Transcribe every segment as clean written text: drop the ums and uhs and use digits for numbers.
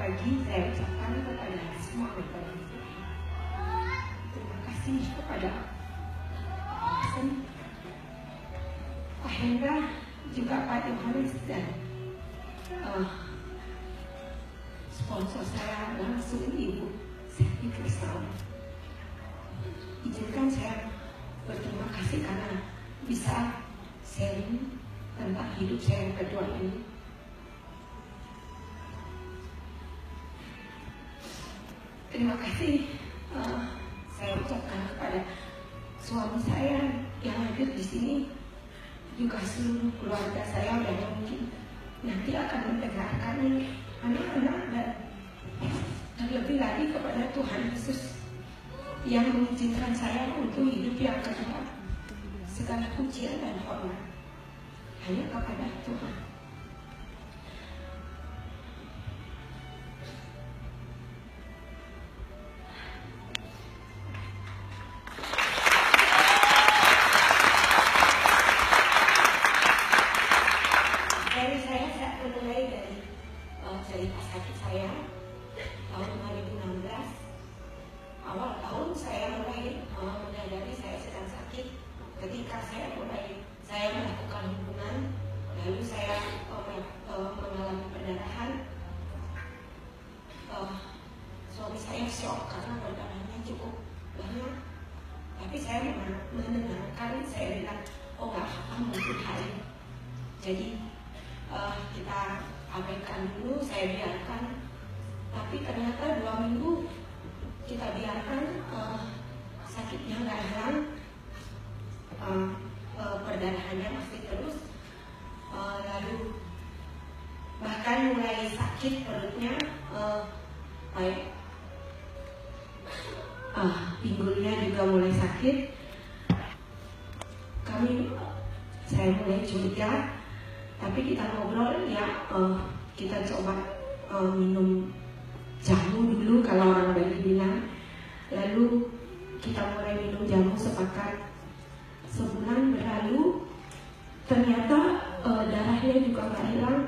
pagi saya ucapkan kepada semua anggota DPR. Terima kasih kepada Pak Hendra, juga Pak Yohanes dan sponsor saya langsung Ibu Selvi Kristal. Izinkan saya berterima kasih karena bisa sharing tentang hidup saya yang kedua ini. Terima kasih saya ucapkan kepada suami saya yang hadir di sini, juga seluruh keluarga saya yang mungkin nanti akan mendengarkan ini, anak-anak, dan terlebih lagi kepada Tuhan Yesus yang mengizinkan saya untuk hidup yang kedua. Segala pujian dan hormat hanya kepada Tuhan. Saya mulai dari cerita sakit saya tahun 2016. Awal tahun saya mulai menyadari saya sedang sakit ketika saya melakukan hubungan, lalu saya mengalami pendarahan. Suami saya shock karena pendarahannya cukup banyak, tapi saya menenangkan, saya bilang, oh nggak apa-apa, mungkin hari. Jadi kita abaikan dulu, saya biarkan. Tapi ternyata 2 minggu kita biarkan, sakitnya nggak hilang, perdarahannya masih terus, lalu bahkan mulai sakit perutnya, pinggulnya juga mulai sakit. Saya mulai curiga. Tapi kita ngobrol ya, kita coba minum jamu dulu kalau orang Bali bilang. Lalu kita mulai minum jamu, sepakat. Sebulan berlalu, ternyata darahnya juga nggak hilang.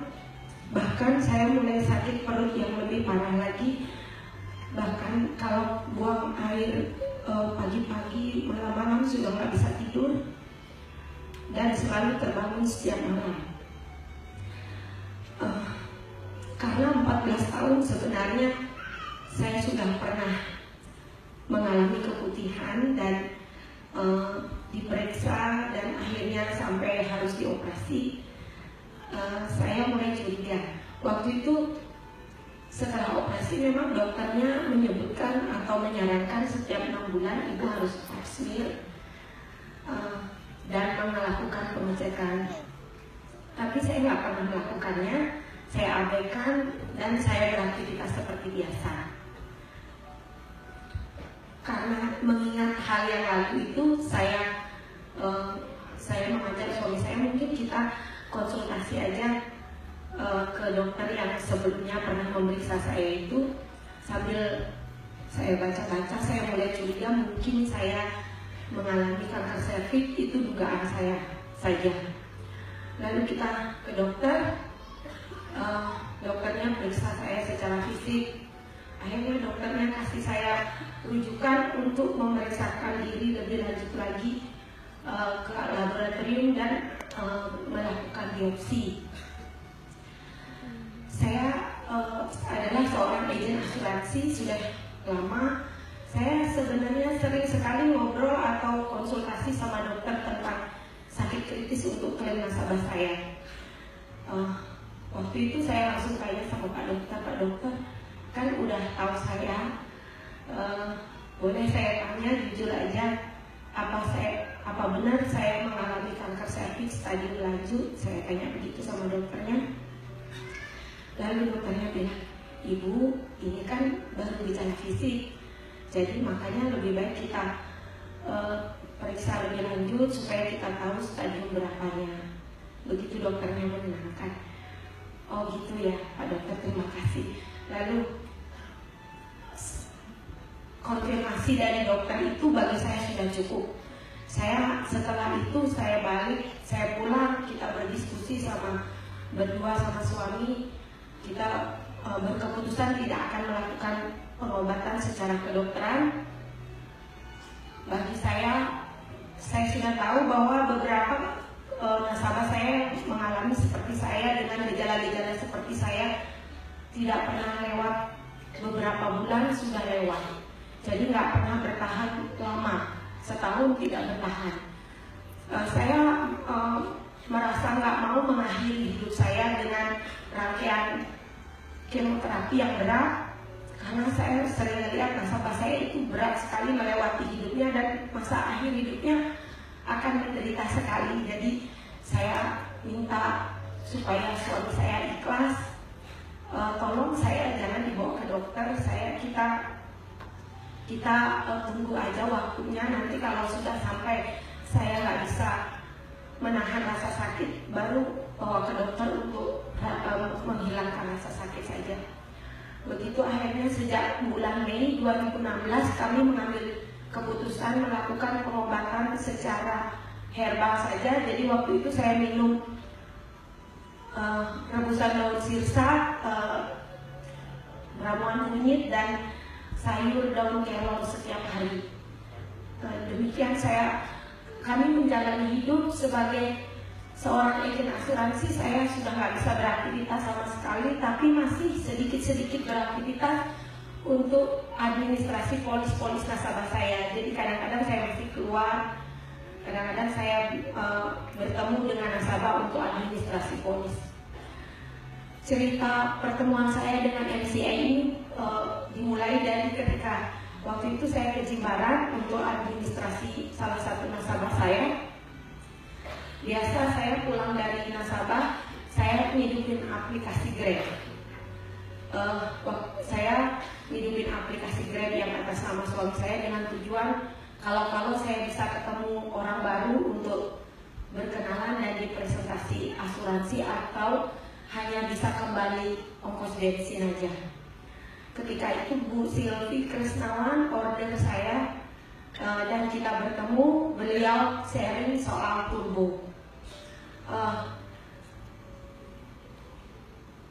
Bahkan saya mulai sakit perut yang lebih parah lagi. Bahkan kalau buang air pagi-pagi, malam-malam sudah nggak bisa tidur, dan selalu terbangun setiap malam. Karena 14 tahun sebenarnya saya sudah pernah mengalami keputihan dan diperiksa dan akhirnya sampai harus dioperasi. Saya mulai curiga. Waktu itu setelah operasi memang dokternya menyebutkan atau menyarankan setiap 6 bulan ibu harus pap smear dan melakukan pengecekan. Tapi saya nggak pernah melakukannya, saya abaikan dan saya beraktivitas seperti biasa. Karena mengingat hal yang lalu itu, saya mengajak suami saya, mungkin kita konsultasi aja ke dokter yang sebelumnya pernah memeriksa saya itu. Sambil saya baca-baca, saya mulai curiga mungkin saya mengalami kanker serviks, itu dugaan saya saja. Lalu kita ke dokter, dokternya periksa saya secara fisik. Akhirnya dokternya kasih saya rujukan untuk memeriksakan diri lebih lanjut lagi ke laboratorium dan melakukan biopsi. Saya adalah seorang agen asuransi sudah lama. Saya sebenarnya sering sekali ngobrol atau konsultasi sama dokter tentang sakit kritis untuk klaim nasabah saya. Waktu itu saya langsung tanya sama Pak Dokter, kan udah tahu saya, boleh saya tanya jujur aja, apa benar saya mengalami kanker serviks stadium lanjut? Saya tanya begitu sama dokternya. Lalu dokternya bilang, ibu ini kan baru bicara fisik, jadi makanya lebih baik kita periksa lebih lanjut supaya kita tahu stadium berapanya. Begitu dokternya menenangkan. Oh gitu ya Pak Dokter, terima kasih. Lalu konfirmasi dari dokter itu bagi saya sudah cukup. Setelah itu saya balik, saya pulang, kita berdiskusi berdua sama suami. Kita berkeputusan tidak akan melakukan pengobatan secara kedokteran. Bagi saya sudah tahu bahwa beberapa nasabah saya mengalami seperti saya dengan gejala-gejala seperti saya, tidak pernah lewat beberapa bulan sudah lewat, jadi nggak pernah bertahan lama, setahun tidak bertahan. Saya merasa nggak mau mengakhiri hidup saya dengan rangkaian kemoterapi yang berat, karena saya sering melihat nasabah saya itu berat sekali melewati hidupnya dan masa akhir hidupnya akan menderita sekali. Jadi saya minta supaya suami saya ikhlas, tolong saya jangan dibawa ke dokter, kita tunggu aja waktunya, nanti kalau sudah sampai saya nggak bisa menahan rasa sakit baru bawa ke dokter untuk menghilangkan rasa sakit saja. Begitu akhirnya sejak bulan Mei 2016 kami mengambil keputusan melakukan pengobatan secara herbal saja. Jadi waktu itu saya minum rebusan daun sirsa, ramuan kunyit dan sayur daun kelor setiap hari. Demikian kami menjalani hidup sebagai seorang agen asuransi. Saya sudah nggak bisa beraktivitas sama sekali, tapi masih sedikit-sedikit beraktivitas untuk administrasi polis-polis nasabah saya. Jadi kadang-kadang saya masih keluar, kadang-kadang saya bertemu dengan nasabah untuk administrasi polis. Cerita pertemuan saya dengan MCA ini dimulai dari ketika waktu itu saya ke Jimbaran untuk administrasi salah satu nasabah saya. Biasa saya pulang dari nasabah, saya ngidupin aplikasi Grab. Saya ngidupin aplikasi Grab yang atas nama suami saya dengan tujuan kalau saya bisa ketemu orang baru untuk berkenalan dan dipresentasi asuransi, atau hanya bisa kembali ongkos bensin aja. Ketika itu Bu Silvi Krisnawan order saya dan kita bertemu, beliau sharing soal turbo.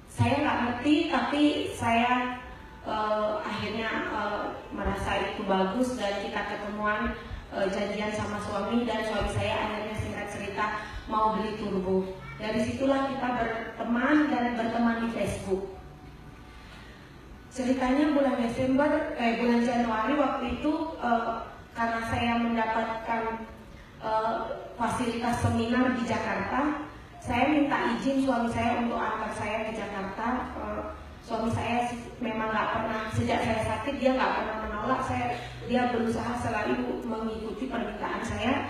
Saya nggak ngerti, tapi saya akhirnya merasa itu bagus dan kita ketemuan, janjian sama suami, dan suami saya akhirnya singkat cerita mau beli turbo. Dari situlah kita berteman dan berteman di Facebook. Ceritanya bulan Januari waktu itu, karena saya mendapatkan fasilitas seminar di Jakarta, saya minta izin suami saya untuk antar saya ke Jakarta. Suami saya memang nggak pernah, sejak saya sakit dia nggak pernah menolak saya, dia berusaha selalu mengikuti permintaan saya.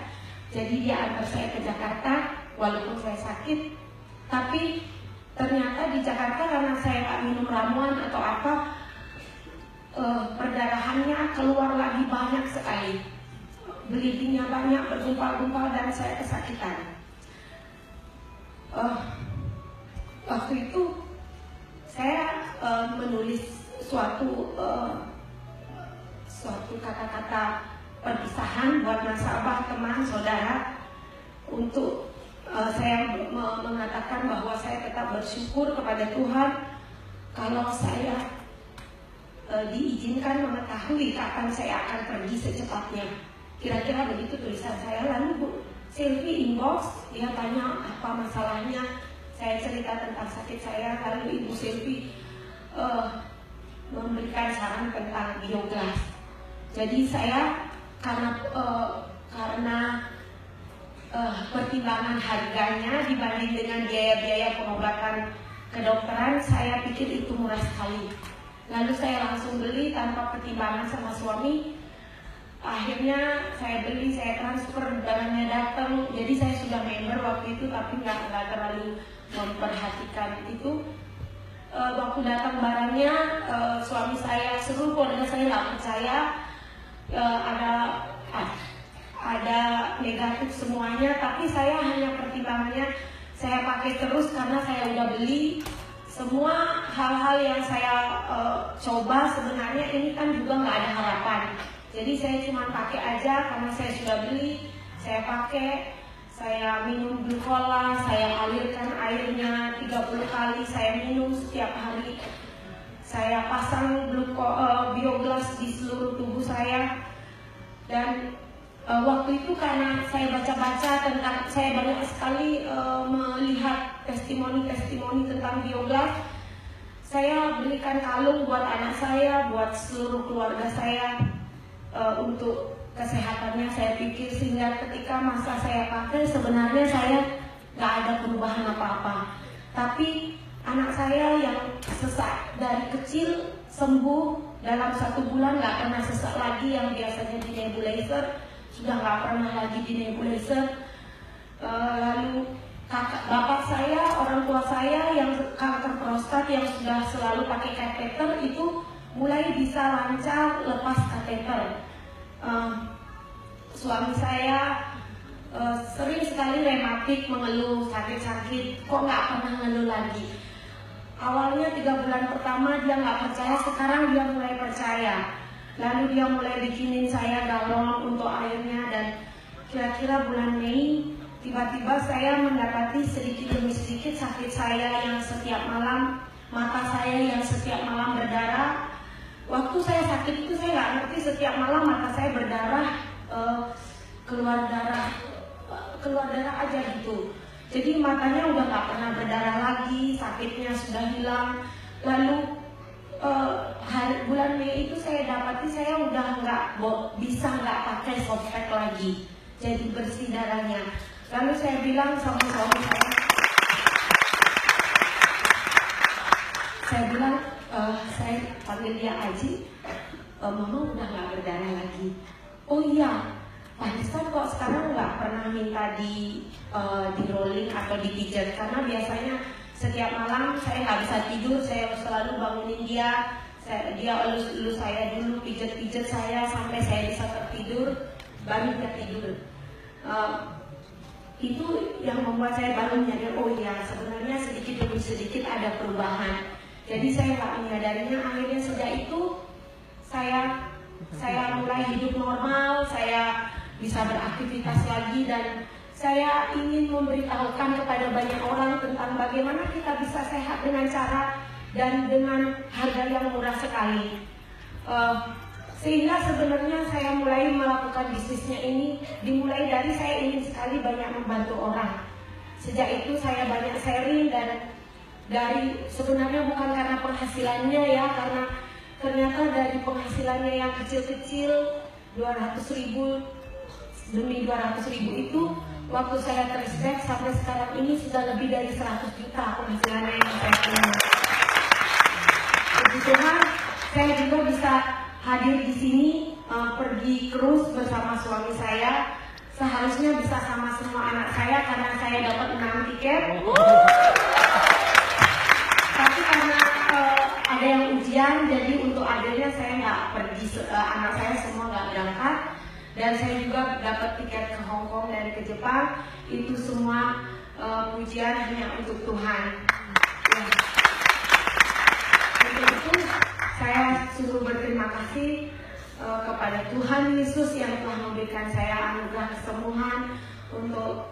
Jadi dia antar saya ke Jakarta walaupun saya sakit. Tapi ternyata di Jakarta karena saya nggak minum ramuan atau apa, perdarahannya keluar lagi banyak sekali, bleedingnya banyak, bergumpal-gumpal, dan saya kesakitan. Waktu itu saya menulis suatu kata-kata perpisahan buat nasabah, teman, saudara, untuk saya mengatakan bahwa saya tetap bersyukur kepada Tuhan kalau saya diizinkan mengetahui kapan saya akan pergi secepatnya. Kira-kira begitu tulisan saya. Lalu Bu Silvi inbox, dia tanya apa masalahnya. Saya cerita tentang sakit saya, lalu Ibu Silvi memberikan saran tentang biogas. Jadi saya karena pertimbangan harganya dibanding dengan biaya-biaya pengobatan kedokteran, saya pikir itu murah sekali. Lalu saya langsung beli tanpa pertimbangan sama suami. Akhirnya saya beli, saya transfer, barangnya datang. Jadi saya sudah member waktu itu, tapi nggak terlalu memperhatikan itu. Waktu datang barangnya, suami saya seru, karena saya nggak percaya, ada negatif semuanya. Tapi saya hanya pertimbangannya saya pakai terus karena saya udah beli. Semua hal-hal yang saya coba sebenarnya ini kan juga nggak ada harapan. Jadi saya cuma pakai aja karena saya sudah beli, saya pakai, saya minum glukola, saya alirkan airnya 30 kali, saya minum setiap hari. saya pasang bioglas di seluruh tubuh saya. Dan waktu itu karena saya baca-baca tentang, saya banyak sekali melihat testimoni-testimoni tentang bioglas. Saya belikan kalung buat anak saya, buat seluruh keluarga saya, untuk kesehatannya. Saya pikir sehingga ketika masa saya pakai sebenarnya saya nggak ada perubahan apa-apa. Tapi anak saya yang sesak dari kecil sembuh dalam 1 bulan, nggak pernah sesak lagi, yang biasanya di nebulizer sudah nggak pernah lagi di nebulizer. Lalu bapak saya, orang tua saya yang kanker prostat yang sudah selalu pakai kateter itu mulai bisa lancar lepas kateter. Suami saya sering sekali rematik, mengeluh, sakit-sakit, kok nggak pernah ngeluh lagi. Awalnya 3 bulan pertama dia nggak percaya, sekarang dia mulai percaya. Lalu dia mulai bikinin saya galon untuk airnya, dan kira-kira bulan Mei tiba-tiba saya mendapati sedikit demi sedikit sakit saya yang setiap malam, mata saya yang setiap malam berdarah. Waktu saya sakit itu saya nggak ngerti, setiap malam mata saya berdarah, keluar darah aja gitu. Jadi matanya udah nggak pernah berdarah lagi, sakitnya sudah hilang. Lalu bulan Mei itu saya dapati saya udah nggak pakai softpack lagi, jadi bersih darahnya. Lalu saya bilang sama suami saya bilang, saya panggil dia Aji, mama udah nggak berdarah lagi. Oh iya, pantesan kok sekarang nggak pernah minta di rolling atau dipijat, karena biasanya setiap malam saya nggak bisa tidur, saya selalu bangunin dia, dia elus saya dulu, pijat saya sampai saya bisa tertidur, baru dia tidur. Itu yang membuat saya baru menyadari, oh iya, sebenarnya sedikit demi sedikit ada perubahan. Jadi saya nggak menyadarinya. Akhirnya sejak itu saya mulai hidup normal, saya bisa beraktivitas lagi, dan saya ingin memberitahukan kepada banyak orang tentang bagaimana kita bisa sehat dengan cara dan dengan harga yang murah sekali. Sehingga sebenarnya saya mulai melakukan bisnisnya ini dimulai dari saya ingin sekali banyak membantu orang. Sejak itu saya banyak sharing, dan dari sebenarnya bukan karena penghasilannya ya, karena ternyata dari penghasilannya yang kecil-kecil 200.000 demi 200.000 itu, waktu saya trace back sampai sekarang ini sudah lebih dari 100 juta penghasilannya yang saya punya. Puji Tuhan, saya juga bisa hadir di sini, pergi cruise bersama suami saya. Seharusnya bisa sama semua anak saya karena saya dapat 6 tiket. Tapi karena ada yang ujian, jadi untuk adanya saya nggak pergi, anak saya semua nggak berangkat. Dan saya juga dapat tiket ke Hong Kong dan ke Jepang. Itu semua pujian hanya untuk Tuhan. Ya. Untuk itu saya sungguh berterima kasih kepada Tuhan Yesus yang telah memberikan saya anugerah kesembuhan untuk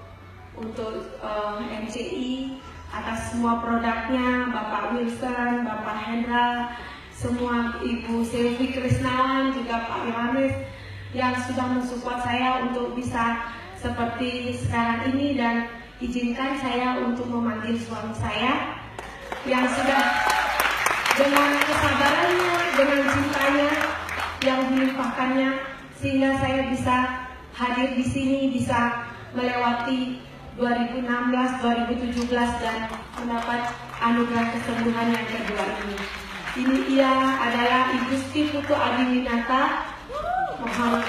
MCI atas semua produknya, Bapak Wilson, Bapak Hendra, semua Ibu Silvi Krisnawan, juga Pak Yohanes yang sudah mensupport saya untuk bisa seperti sekarang ini. Dan izinkan saya untuk memanggil suami saya yang sudah dengan kesabarannya, dengan cintanya yang dilimpahkannya, sehingga saya bisa hadir di sini, bisa melewati 2016, 2017 dan mendapat anugerah kesembuhan yang kedua ini. Ini ia adalah Ibu Putu Adiwinata. Muhammad.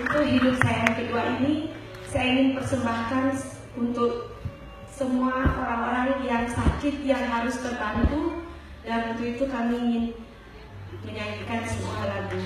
Untuk hidup saya yang kedua ini, saya ingin persembahkan untuk semua orang-orang yang sakit, yang harus terbantu, dan untuk itu kami ingin menyanyikan sebuah lagu.